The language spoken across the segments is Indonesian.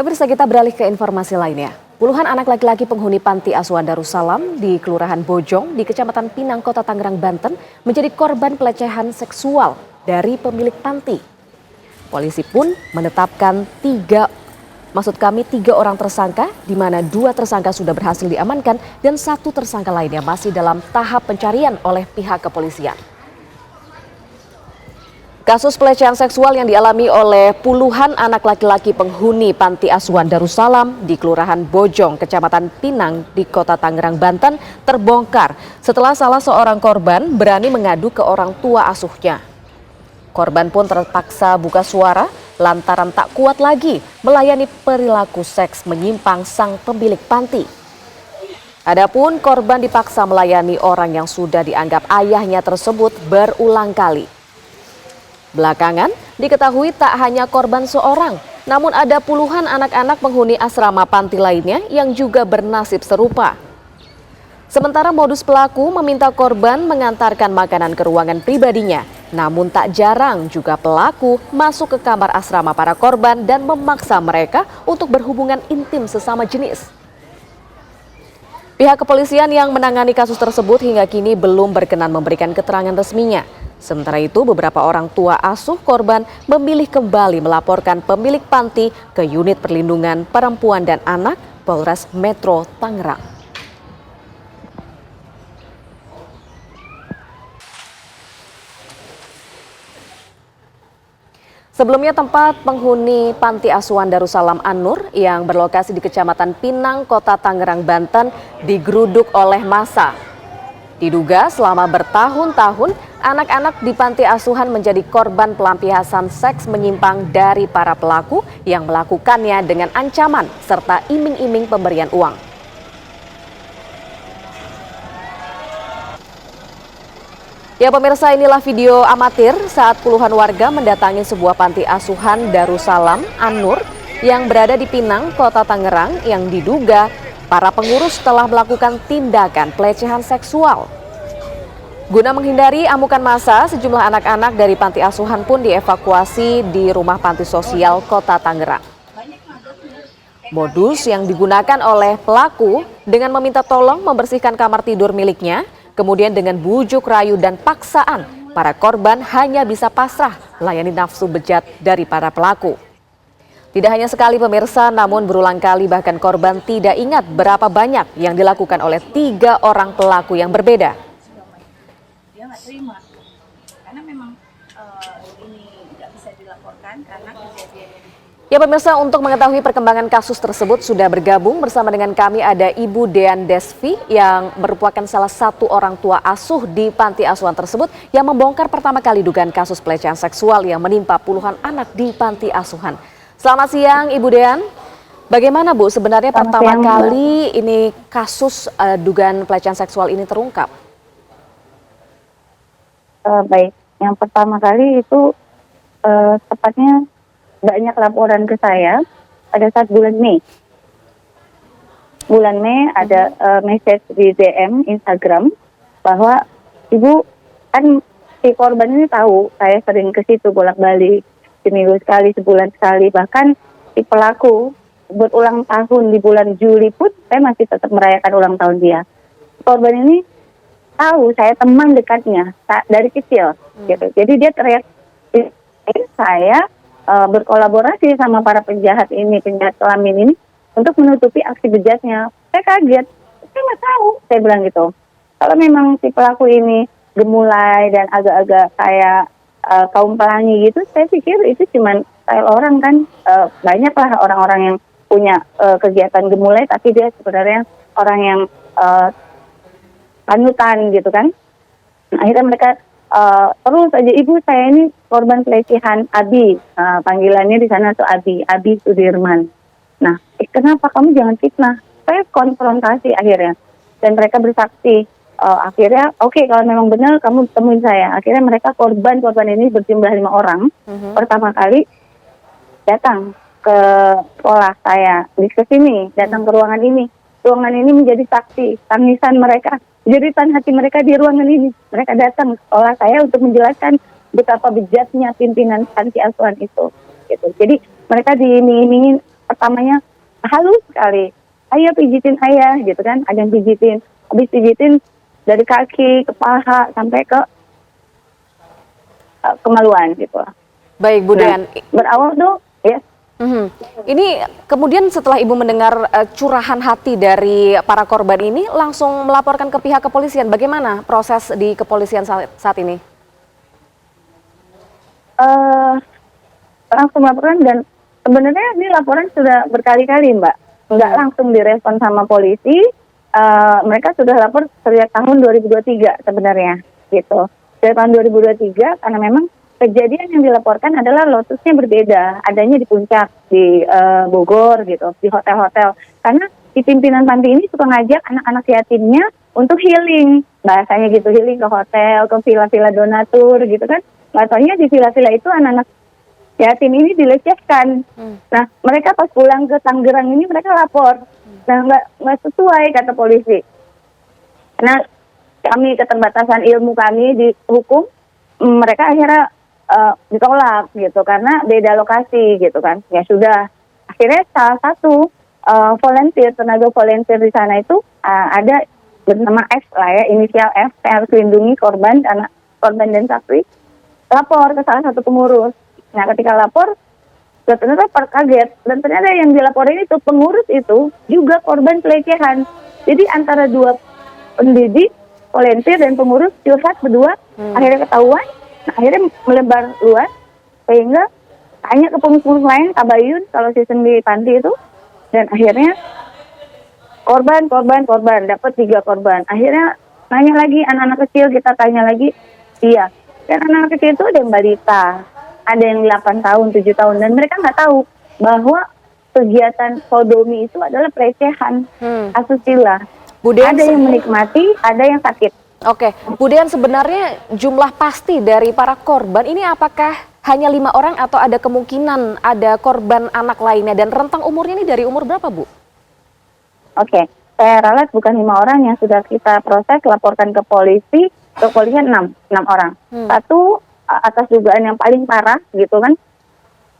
Pemirsa, kita beralih ke informasi lainnya. Puluhan anak laki-laki penghuni panti asuhan Darussalam di Kelurahan Bojong di Kecamatan Pinang, Kota Tangerang, Banten menjadi korban pelecehan seksual dari pemilik panti. Polisi pun menetapkan tiga orang tersangka, di mana 2 tersangka sudah berhasil diamankan dan 1 tersangka lainnya masih dalam tahap pencarian oleh pihak kepolisian. Kasus pelecehan seksual yang dialami oleh puluhan anak laki-laki penghuni panti asuhan Darussalam di Kelurahan Bojong, Kecamatan Pinang di Kota Tangerang, Banten terbongkar setelah salah seorang korban berani mengadu ke orang tua asuhnya. Korban pun terpaksa buka suara lantaran tak kuat lagi melayani perilaku seks menyimpang sang pemilik panti. Adapun korban dipaksa melayani orang yang sudah dianggap ayahnya tersebut berulang kali. Belakangan diketahui tak hanya korban seorang, namun ada puluhan anak-anak penghuni asrama panti lainnya yang juga bernasib serupa. Sementara modus pelaku meminta korban mengantarkan makanan ke ruangan pribadinya, namun tak jarang juga pelaku masuk ke kamar asrama para korban dan memaksa mereka untuk berhubungan intim sesama jenis. Pihak kepolisian yang menangani kasus tersebut hingga kini belum berkenan memberikan keterangan resminya. Sementara itu, beberapa orang tua asuh korban memilih kembali melaporkan pemilik panti ke Unit Perlindungan Perempuan dan Anak Polres Metro Tangerang. Sebelumnya, tempat penghuni panti asuhan Darussalam An-Nur yang berlokasi di Kecamatan Pinang, Kota Tangerang, Banten digeruduk oleh massa. Diduga selama bertahun-tahun anak-anak di panti asuhan menjadi korban pelampiasan seks menyimpang dari para pelaku yang melakukannya dengan ancaman serta iming-iming pemberian uang. Ya pemirsa, inilah video amatir saat puluhan warga mendatangi sebuah panti asuhan Darussalam An-Nur yang berada di Pinang, Kota Tangerang yang diduga para pengurus telah melakukan tindakan pelecehan seksual. Guna menghindari amukan massa, sejumlah anak-anak dari panti asuhan pun dievakuasi di rumah panti sosial Kota Tangerang. Modus yang digunakan oleh pelaku dengan meminta tolong membersihkan kamar tidur miliknya, kemudian dengan bujuk rayu dan paksaan, para korban hanya bisa pasrah melayani nafsu bejat dari para pelaku. Tidak hanya sekali pemirsa, namun berulang kali bahkan korban tidak ingat berapa banyak yang dilakukan oleh 3 orang pelaku yang berbeda. Dia nggak terima, karena memang ini nggak bisa dilaporkan karena kejadian. Ya pemirsa, untuk mengetahui perkembangan kasus tersebut sudah bergabung bersama dengan kami ada Ibu Dean Desvi yang merupakan salah satu orang tua asuh di panti asuhan tersebut yang membongkar pertama kali dugaan kasus pelecehan seksual yang menimpa puluhan anak di panti asuhan. Selamat siang Ibu Dean. Bagaimana Bu sebenarnya pertama kali ini kasus dugaan pelecehan seksual ini terungkap? Baik, yang pertama kali itu tepatnya banyak laporan ke saya pada saat bulan Mei. Bulan Mei ada message di DM Instagram bahwa Ibu kan si korban ini tahu saya sering ke situ bolak-balik. Seminggu sekali, sebulan sekali, bahkan si pelaku berulang tahun di bulan Juli pun saya masih tetap merayakan ulang tahun dia. Korban ini tahu saya teman dekatnya dari kecil, gitu. Jadi dia teriak, saya berkolaborasi sama para penjahat kelamin ini untuk menutupi aksi bejatnya. Saya kaget, saya nggak tahu, saya bilang gitu. Kalau memang si pelaku ini gemulai dan agak-agak kayak kaum pelangi gitu, saya pikir itu cuma style orang kan. Banyaklah orang-orang yang punya kegiatan gemulai, tapi dia sebenarnya orang yang panutan gitu kan. Akhirnya mereka terus aja, Ibu saya ini korban pelecehan Abi, panggilannya di sana tuh Abi Sudirman. Nah, kenapa kamu jangan fitnah? Saya konfrontasi akhirnya, dan mereka bersaksi. Akhirnya oke, kalau memang benar kamu temuin saya. Akhirnya mereka korban ini berjumlah 5 orang. Pertama kali datang ke sekolah saya, ke sini, datang ke ruangan ini. Ruangan ini menjadi saksi tangisan mereka, jeritan hati mereka di ruangan ini. Mereka datang ke sekolah saya untuk menjelaskan betapa bejatnya pimpinan panti asuhan itu. Gitu. Jadi mereka diiming-imingin pertamanya halus sekali. Ayah pijitin ayah gitu kan, ada yang pijitin. Habis pijitin dari kaki ke paha sampai ke kemaluan gitu. Baik, Bu Nah, Dean. berawal tuh ya. Mhm. Ini kemudian setelah Ibu mendengar curahan hati dari para korban ini langsung melaporkan ke pihak kepolisian. Bagaimana proses di kepolisian saat ini? eh Langsung laporan, dan sebenarnya ini laporan sudah berkali-kali, Mbak. Nggak langsung direspon sama polisi. Mereka sudah lapor sejak tahun 2023 sebenarnya gitu. Dari tahun 2023 karena memang kejadian yang dilaporkan adalah lotusnya berbeda, adanya di puncak, di Bogor gitu, di hotel-hotel. Karena di pimpinan panti ini suka ngajak anak-anak yatimnya untuk healing, bahasanya gitu, healing ke hotel, ke villa-villa donatur gitu kan. Katanya di villa-villa itu anak-anak yatim ini dilecehkan. Nah, mereka pas pulang ke Tangerang ini mereka lapor. Nah, nggak sesuai kata polisi. Nah, kami keterbatasan ilmu kami di hukum, mereka akhirnya ditolak gitu karena beda lokasi gitu kan. Ya sudah, akhirnya salah satu tenaga volunteer di sana itu ada bernama F lah ya, inisial F, yang harus lindungi korban, anak korban dan saksi, lapor ke salah satu pengurus. Nah, ketika lapor, ternyata kaget, dan ternyata yang dilaporin itu pengurus itu juga korban pelecehan. Jadi antara dua pendidik, volunteer dan pengurus curhat berdua, akhirnya ketahuan. Nah, akhirnya melebar luas, sehingga tanya ke pengurus lain, tabayun kalau sistem di panti itu, dan akhirnya korban, dapat 3 korban. Akhirnya nanya lagi anak-anak kecil, kita tanya lagi, iya. Dan anak-anak kecil itu ada yang balita, ada yang 8 tahun, 7 tahun, dan mereka nggak tahu bahwa kegiatan sodomi itu adalah pelecehan, asusila. Ada yang menikmati, ada yang sakit. Oke, Bu Dean, sebenarnya jumlah pasti dari para korban ini apakah hanya 5 orang atau ada kemungkinan ada korban anak lainnya, dan rentang umurnya ini dari umur berapa, Bu? Oke, saya ralat bukan 5 orang yang sudah kita proses, laporkan ke polisi, ke kepolisian 6 orang. Satu atas dugaan yang paling parah gitu kan,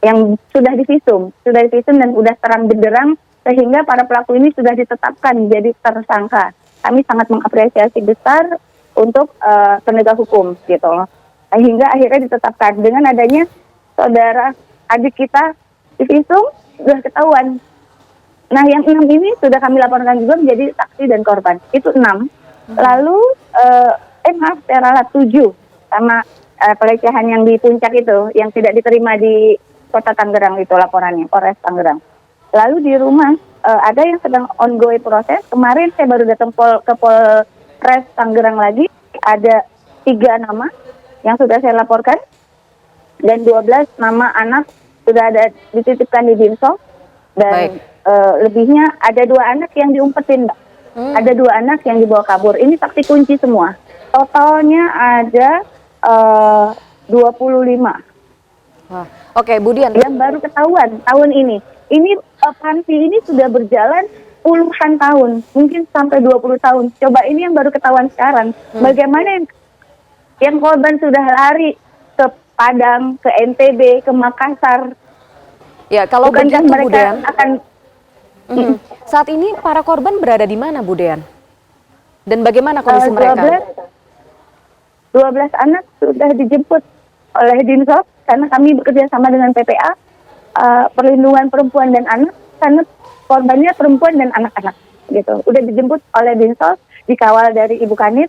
yang sudah divisum dan sudah terang benderang sehingga para pelaku ini sudah ditetapkan jadi tersangka. Kami sangat mengapresiasi besar untuk penegak hukum gitu loh. Hingga akhirnya ditetapkan dengan adanya saudara adik kita divisum sudah ketahuan. Nah, yang 6 ini sudah kami laporkan juga menjadi saksi dan korban. Itu 6. Lalu saya ralat 7 sama pelecehan yang di puncak itu, yang tidak diterima di Kota Tangerang itu laporannya, Polres Tangerang. Lalu di rumah ada yang sedang ongoing proses. Kemarin saya baru datang ke Polres Tangerang lagi, ada 3 nama yang sudah saya laporkan, dan 12 nama anak sudah ada dititipkan di Dinsos, dan lebihnya ada 2 anak yang diumpetin, Mbak. Ada 2 anak yang dibawa kabur. Ini saksi kunci semua. Totalnya ada 25. Wah. Oke, Bu Dean. Yang baru ketahuan tahun ini. Ini panti ini sudah berjalan puluhan tahun, mungkin sampai 20 tahun. Coba ini yang baru ketahuan sekarang. Bagaimana yang korban sudah lari ke Padang, ke NTB, ke Makassar. Ya, kalau bukankah begitu, Bu mereka Dean, akan saat ini para korban berada di mana, Bu Dean? Dan bagaimana kondisi mereka? 12 anak sudah dijemput oleh Dinsos karena kami bekerja sama dengan PPA, perlindungan perempuan dan anak, karena korbannya perempuan dan anak-anak gitu. Udah dijemput oleh Dinsos, dikawal dari Ibu Kanit,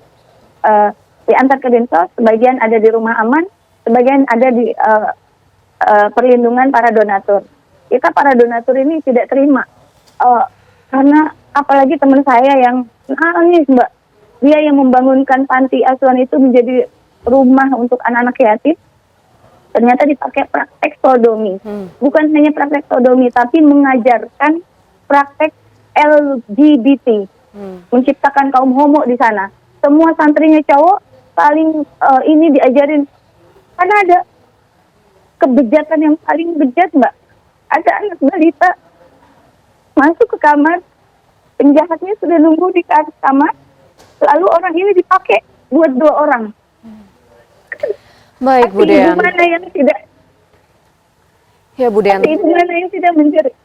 diantar ke Dinsos, sebagian ada di rumah aman, sebagian ada di perlindungan para donatur. Kita para donatur ini tidak terima, karena apalagi teman saya yang nangis, Mbak. Dia yang membangunkan panti asuhan itu menjadi rumah untuk anak-anak yatim, ternyata dipakai praktek sodomi. Bukan hanya praktek sodomi, tapi mengajarkan praktek LGBT, menciptakan kaum homo di sana. Semua santrinya cowok, paling ini diajarin, karena ada kebejatan yang paling bejat, Mbak. Ada anak balita masuk ke kamar, penjahatnya sudah nunggu di kamar, lalu orang ini dipakai buat 2 orang. Baik, Bu Dean. Ibu mana yang tidak? Ya, Bu Dean. Ibu mana yang tidak menjerit?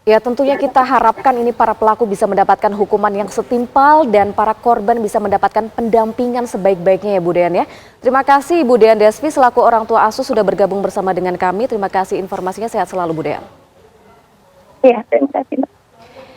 Ya tentunya kita harapkan ini para pelaku bisa mendapatkan hukuman yang setimpal dan para korban bisa mendapatkan pendampingan sebaik-baiknya ya Bu Dean ya. Terima kasih Bu Dean Desvi selaku orang tua asuh sudah bergabung bersama dengan kami. Terima kasih informasinya, sehat selalu Bu Dean. Iya, terima kasih Mbak.